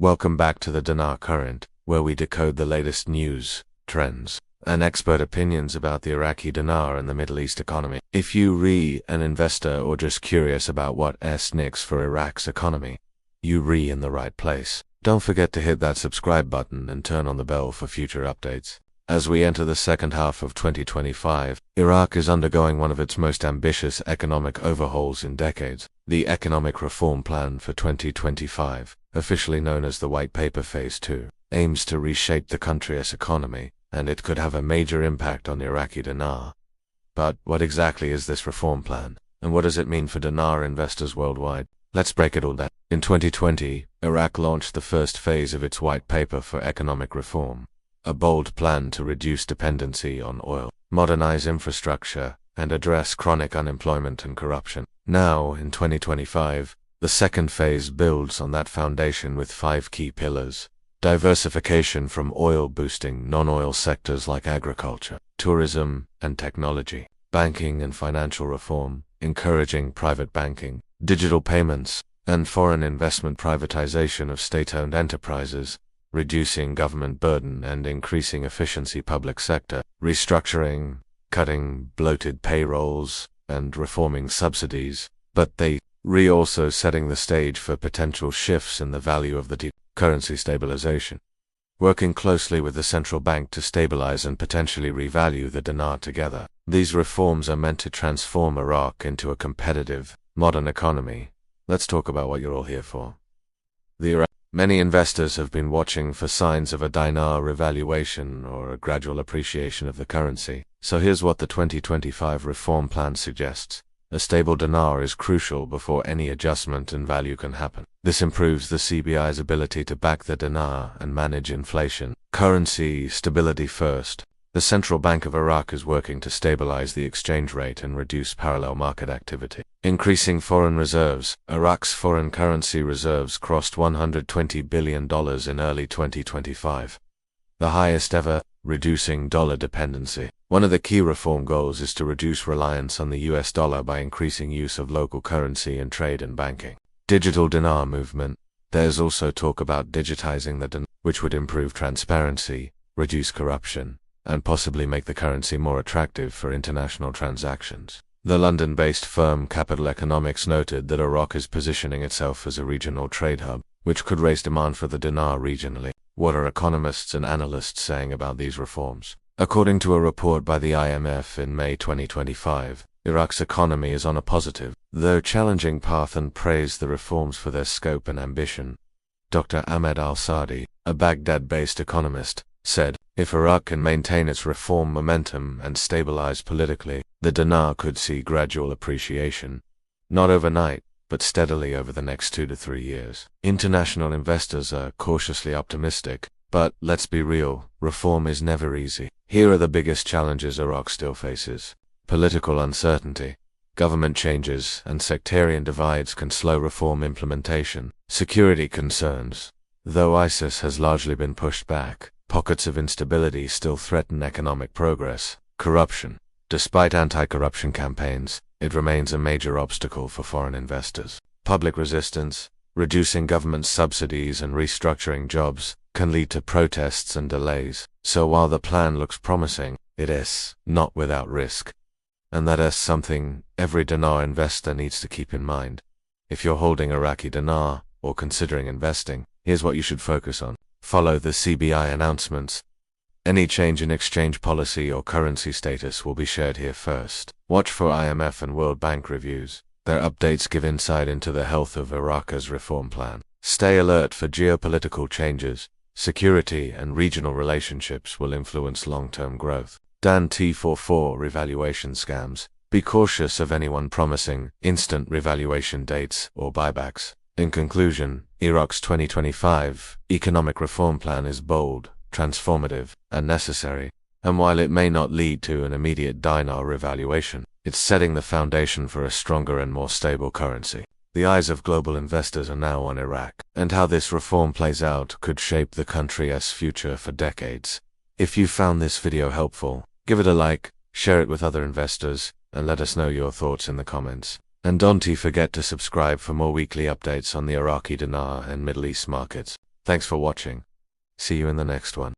Welcome back to the Dinar Current, where we decode the latest news, trends, and expert opinions about the Iraqi dinar and the Middle East economy. If you an investor or just curious about what's next for Iraq's economy, you in the right place. Don't forget to hit that subscribe button and turn on the bell for future updates. As we enter the second half of 2025, Iraq is undergoing one of its most ambitious economic overhauls in decades. The Economic Reform Plan for 2025, officially known as the White Paper Phase 2, aims to reshape the country's economy, and it could have a major impact on the Iraqi dinar. But what exactly is this reform plan, and what does it mean for dinar investors worldwide? Let's break it all down. In 2020, Iraq launched the first phase of its White Paper for Economic Reform, a bold plan to reduce dependency on oil, modernize infrastructure, and address chronic unemployment and corruption. Now, in 2025, the second phase builds on that foundation with 5 key pillars: diversification from oil, boosting non-oil sectors like agriculture, tourism, and technology; banking and financial reform, encouraging private banking, digital payments, and foreign investment; privatization of state-owned enterprises, reducing government burden and increasing efficiency; public sector restructuring, cutting bloated payrolls, and reforming subsidies. But they also setting the stage for potential shifts in the value of the currency; stabilization, working closely with the central bank to stabilize and potentially revalue the dinar together. These reforms are meant to transform Iraq into a competitive, modern economy. Let's talk about what you're all here for. Many investors have been watching for signs of a dinar revaluation or a gradual appreciation of the currency. So here's what the 2025 reform plan suggests. A stable dinar is crucial before any adjustment in value can happen. This improves the CBI's ability to back the dinar and manage inflation. Currency stability first. The Central Bank of Iraq is working to stabilize the exchange rate and reduce parallel market activity. Increasing foreign reserves. Iraq's foreign currency reserves crossed $120 billion in early 2025, the highest ever. Reducing dollar dependency. One of the key reform goals is to reduce reliance on the US dollar by increasing use of local currency in trade and banking. Digital dinar movement. There's also talk about digitizing the dinar, which would improve transparency, reduce corruption, and possibly make the currency more attractive for international transactions. The London-based firm Capital Economics noted that Iraq is positioning itself as a regional trade hub, which could raise demand for the dinar regionally. What are economists and analysts saying about these reforms? According to a report by the IMF in May 2025, Iraq's economy is on a positive, though challenging path, and praised the reforms for their scope and ambition. Dr. Ahmed Al-Sadi, a Baghdad-based economist, said, if Iraq can maintain its reform momentum and stabilize politically, the dinar could see gradual appreciation. Not overnight, but steadily over the next 2 to 3 years. International investors are cautiously optimistic, but let's be real, reform is never easy. Here are the biggest challenges Iraq still faces. Political uncertainty, government changes, and sectarian divides can slow reform implementation. Security concerns. Though ISIS has largely been pushed back, pockets of instability still threaten economic progress. Corruption. Despite anti-corruption campaigns, it remains a major obstacle for foreign investors. Public resistance, reducing government subsidies and restructuring jobs, can lead to protests and delays. So while the plan looks promising, it is not without risk. And that is something every dinar investor needs to keep in mind. If you're holding Iraqi dinar or considering investing, here's what you should focus on. Follow the CBI announcements. Any change in exchange policy or currency status will be shared here first. Watch for IMF and World Bank reviews. Their updates give insight into the health of Iraq's reform plan. Stay alert for geopolitical changes. Security and regional relationships will influence long-term growth. Dan T44 revaluation scams. Be cautious of anyone promising instant revaluation dates or buybacks. In conclusion, Iraq's 2025 economic reform plan is bold, transformative, and necessary, and while it may not lead to an immediate dinar revaluation, it's setting the foundation for a stronger and more stable currency. The eyes of global investors are now on Iraq, and how this reform plays out could shape the country's future for decades. If you found this video helpful, give it a like, share it with other investors, and let us know your thoughts in the comments. And don't forget to subscribe for more weekly updates on the Iraqi dinar and Middle East markets. Thanks for watching. See you in the next one.